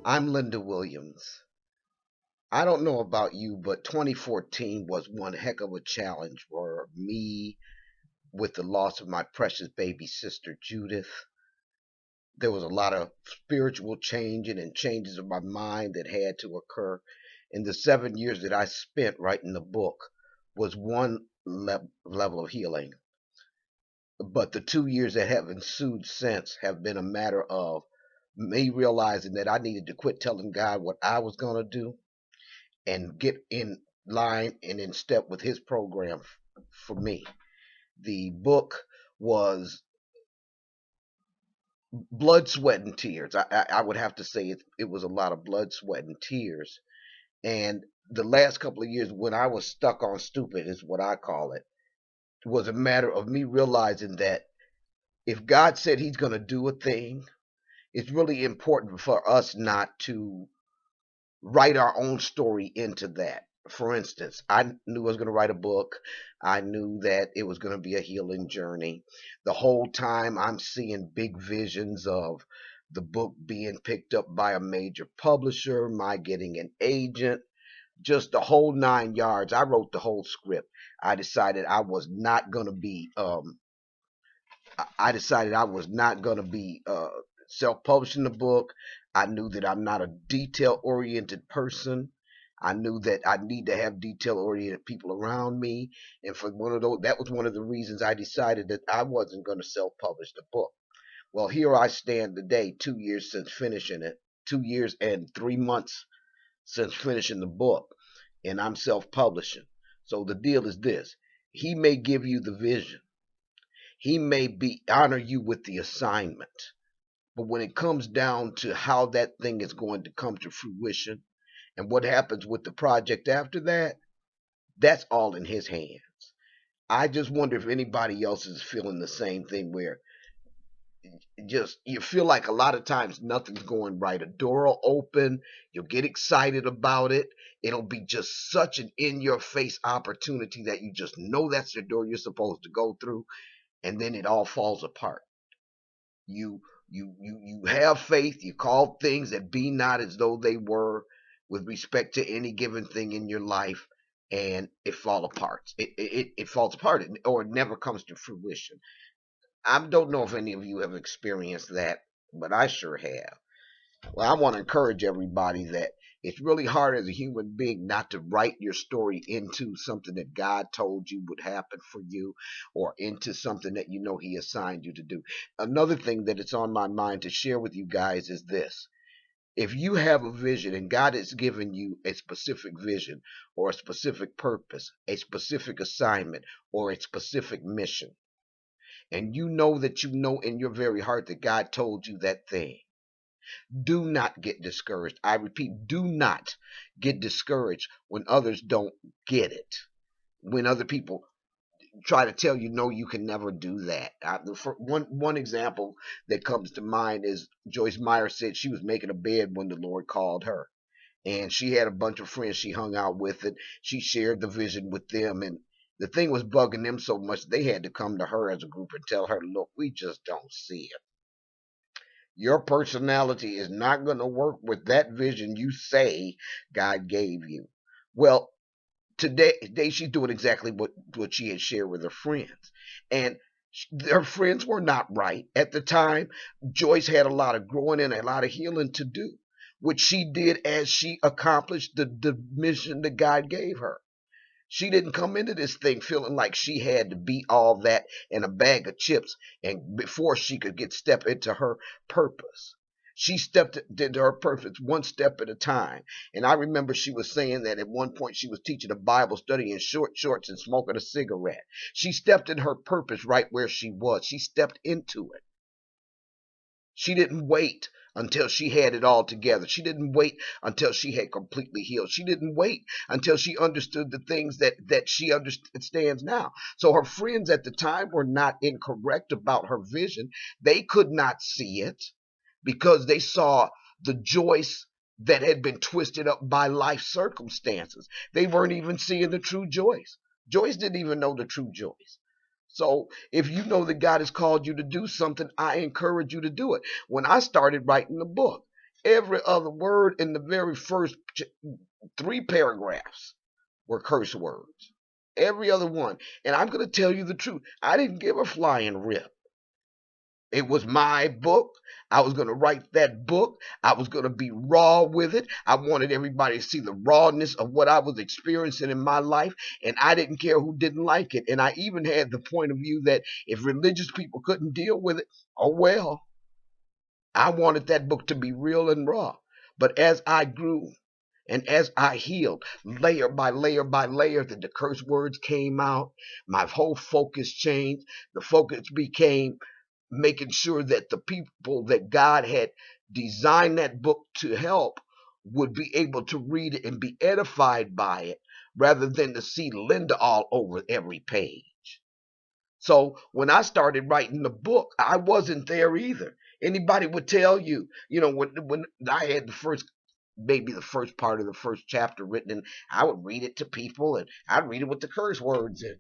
I'm Linda Williams. I don't know about you, but 2014 was one heck of a challenge for me with the loss of my precious baby sister, Judith. There was a lot of spiritual changing and changes of my mind that had to occur. And the 7 years that I spent writing the book was one level of healing. But the 2 years that have ensued since have been a matter of me realizing that I needed to quit telling God what I was going to do and get in line and in step with his program for me. The book was blood, sweat, and tears. I would have to say it was a lot of blood, sweat, and tears. And the last couple of years when I was stuck on stupid, is what I call it, was a matter of me realizing that if God said he's going to do a thing, it's really important for us not to write our own story into that. For instance, I knew I was going to write a book. I knew that it was going to be a healing journey. The whole time I'm seeing big visions of the book being picked up by a major publisher, my getting an agent, just the whole 9 yards. I wrote the whole script. I decided I was not going to be self-publishing the book. I knew that I'm not a detail-oriented person. I knew that I need to have detail-oriented people around me, and for one of those, that was one of the reasons I decided that I wasn't going to self-publish the book. Well, here I stand today, 2 years since finishing it, 2 years and 3 months since finishing the book, and I'm self-publishing. So the deal is this: he may give you the vision, he may honor you with the assignment. But when it comes down to how that thing is going to come to fruition and what happens with the project after that, that's all in his hands. I just wonder if anybody else is feeling the same thing, where just you feel like a lot of times nothing's going right. A door will open, you'll get excited about it. It'll be just such an in your face opportunity that you just know that's the door you're supposed to go through, and then it all falls apart. You have faith, you call things that be not as though they were with respect to any given thing in your life, and it falls apart. It falls apart, or it never comes to fruition. I don't know if any of you have experienced that, but I sure have. Well, I want to encourage everybody that it's really hard as a human being not to write your story into something that God told you would happen for you, or into something that you know he assigned you to do. Another thing that it's on my mind to share with you guys is this: if you have a vision and God has given you a specific vision or a specific purpose, a specific assignment, or a specific mission, and you know in your very heart that God told you that thing, do not get discouraged. I repeat, do not get discouraged when others don't get it. When other people try to tell you, no, you can never do that. One example that comes to mind is Joyce Meyer said she was making a bed when the Lord called her. And she had a bunch of friends she hung out with, and she shared the vision with them. And the thing was bugging them so much they had to come to her as a group and tell her, look, we just don't see it. Your personality is not going to work with that vision you say God gave you. Well, today she's doing exactly what she had shared with her friends. And her friends were not right. At the time, Joyce had a lot of growing and a lot of healing to do, which she did as she accomplished the mission that God gave her. She didn't come into this thing feeling like she had to be all that in a bag of chips, and before she could step into her purpose. She stepped into her purpose one step at a time. And I remember she was saying that at one point she was teaching a Bible study in short shorts and smoking a cigarette. She stepped in her purpose right where she was. She stepped into it. She didn't wait until she had it all together. She didn't wait until she had completely healed. She didn't wait until she understood the things that she understands now. So her friends at the time were not incorrect about her vision. They could not see it because they saw the Joyce that had been twisted up by life circumstances. They weren't even seeing the true Joyce. Joyce didn't even know the true Joyce. So if you know that God has called you to do something, I encourage you to do it. When I started writing the book, Every other word in the very first 3 paragraphs were curse words. Every other one. And I'm going to tell you the truth. I didn't give a flying rip. It was my book. I was going to write that book. I was going to be raw with it. I wanted everybody to see the rawness of what I was experiencing in my life. And I didn't care who didn't like it. And I even had the point of view that if religious people couldn't deal with it, oh well. I wanted that book to be real and raw. But as I grew and as I healed, layer by layer by layer, that the curse words came out, my whole focus changed. The focus became making sure that the people that God had designed that book to help would be able to read it and be edified by it, rather than to see Linda all over every page. So when I started writing the book, I wasn't there either. Anybody would tell you, when I had maybe the first part of the first chapter written, and I would read it to people, and I'd read it with the curse words in.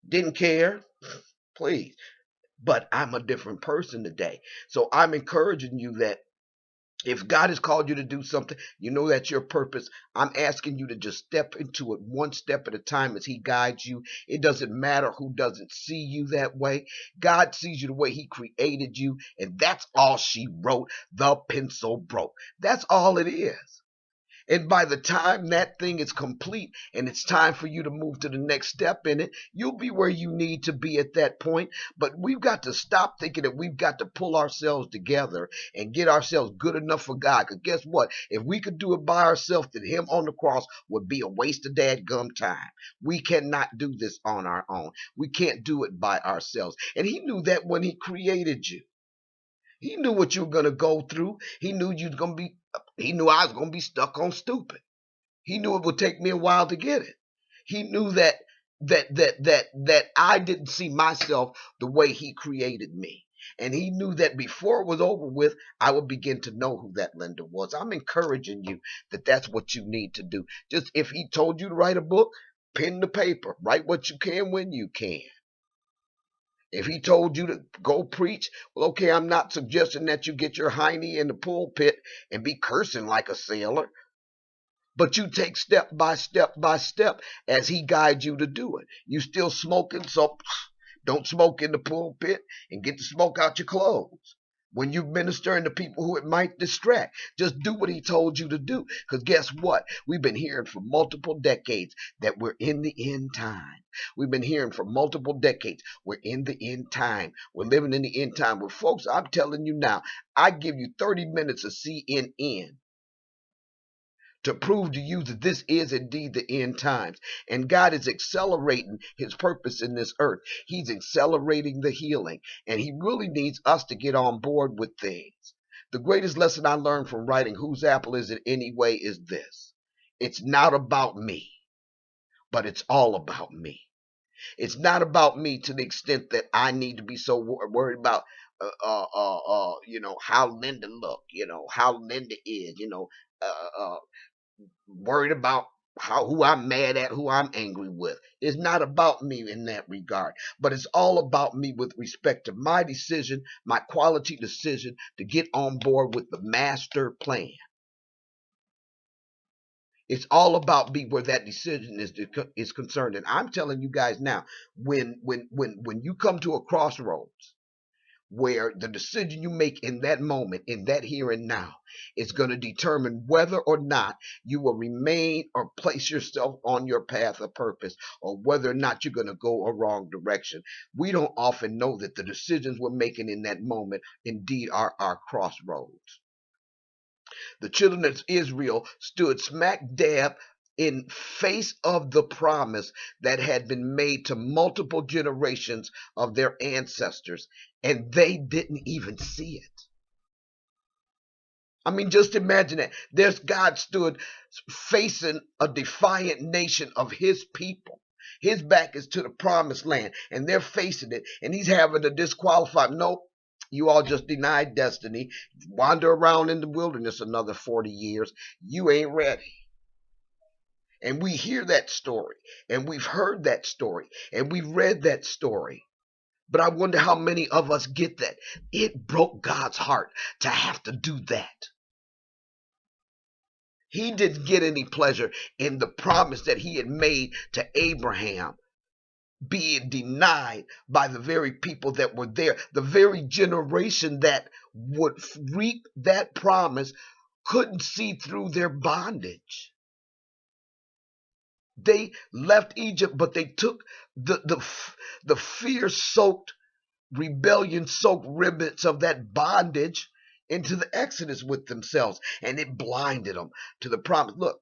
Didn't care, please. But I'm a different person today. So I'm encouraging you that if God has called you to do something, you know that's your purpose. I'm asking you to just step into it one step at a time as He guides you. It doesn't matter who doesn't see you that way. God sees you the way He created you, and that's all she wrote. The pencil broke. That's all it is. And by the time that thing is complete and it's time for you to move to the next step in it, you'll be where you need to be at that point. But we've got to stop thinking that we've got to pull ourselves together and get ourselves good enough for God. Because guess what? If we could do it by ourselves, then Him on the cross would be a waste of dadgum time. We cannot do this on our own. We can't do it by ourselves. And He knew that when He created you. He knew what you were going to go through. He knew He knew I was going to be stuck on stupid. He knew it would take me a while to get it. He knew that I didn't see myself the way He created me. And He knew that before it was over with, I would begin to know who that Linda was. I'm encouraging you that that's what you need to do. Just if He told you to write a book, pen to paper. Write what you can when you can. If He told you to go preach, well, okay, I'm not suggesting that you get your hiney in the pulpit and be cursing like a sailor. But you take step by step by step as He guides you to do it. You still smoking, so don't smoke in the pulpit and get the smoke out your clothes. When you ministering to people who it might distract, just do what He told you to do. Because guess what? We've been hearing for multiple decades that we're in the end time. We've been hearing for multiple decades we're in the end time. We're living in the end time. Well, folks, I'm telling you now, I give you 30 minutes of CNN to prove to you that this is indeed the end times. And God is accelerating His purpose in this earth. He's accelerating the healing. And He really needs us to get on board with things. The greatest lesson I learned from writing Whose Apple Is It Anyway is this. It's not about me, but it's all about me. It's not about me to the extent that I need to be so worried about how Linda look, how Linda is, worried about who I'm mad at, who I'm angry with. It's not about me in that regard, but it's all about me with respect to my decision, my quality decision to get on board with the master plan. It's all about me where that decision is concerned. And I'm telling you guys now, when you come to a crossroads where the decision you make in that moment, in that here and now, is going to determine whether or not you will remain or place yourself on your path of purpose, or whether or not you're going to go a wrong direction. We don't often know that the decisions we're making in that moment indeed are our crossroads. The children of Israel stood smack dab in face of the promise that had been made to multiple generations of their ancestors, and they didn't even see it. I mean, just imagine that. There's God stood facing a defiant nation of His people. His back is to the promised land, and they're facing it, and He's having to disqualify. Nope, you all just denied destiny. Wander around in the wilderness another 40 years. You ain't ready. And we hear that story, and we've heard that story, and we've read that story. But I wonder how many of us get that. It broke God's heart to have to do that. He didn't get any pleasure in the promise that he had made to Abraham being denied by the very people that were there. The very generation that would reap that promise couldn't see through their bondage. They left Egypt, but they took the fear-soaked, rebellion-soaked remnants of that bondage into the Exodus with themselves, and it blinded them to the promise. Look,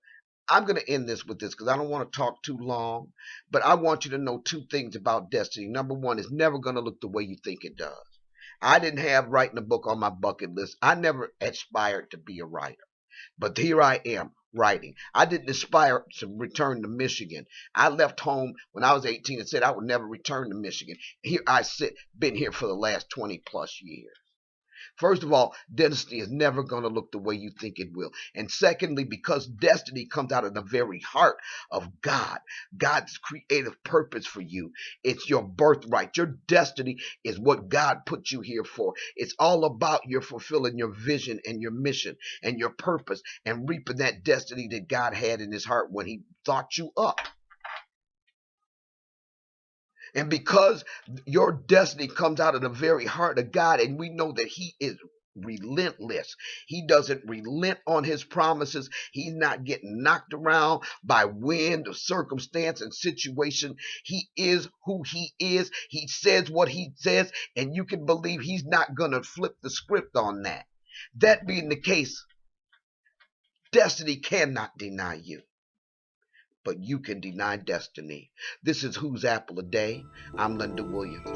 I'm going to end this with this because I don't want to talk too long, but I want you to know two things about destiny. Number one, it's never going to look the way you think it does. I didn't have writing a book on my bucket list. I never aspired to be a writer. But here I am writing. I didn't aspire to return to Michigan. I left home when I was 18 and said I would never return to Michigan. Here I sit, been here for the last 20 plus years. First of all, destiny is never going to look the way you think it will. And secondly, because destiny comes out of the very heart of God, God's creative purpose for you. It's your birthright. Your destiny is what God put you here for. It's all about your fulfilling your vision and your mission and your purpose and reaping that destiny that God had in his heart when he thought you up. And because your destiny comes out of the very heart of God, and we know that he is relentless. He doesn't relent on his promises. He's not getting knocked around by wind or circumstance and situation. He is who he is. He says what he says, and you can believe he's not going to flip the script on that. That being the case, destiny cannot deny you. But you can deny destiny. This is Who's Apple a Day. I'm Linda Williams.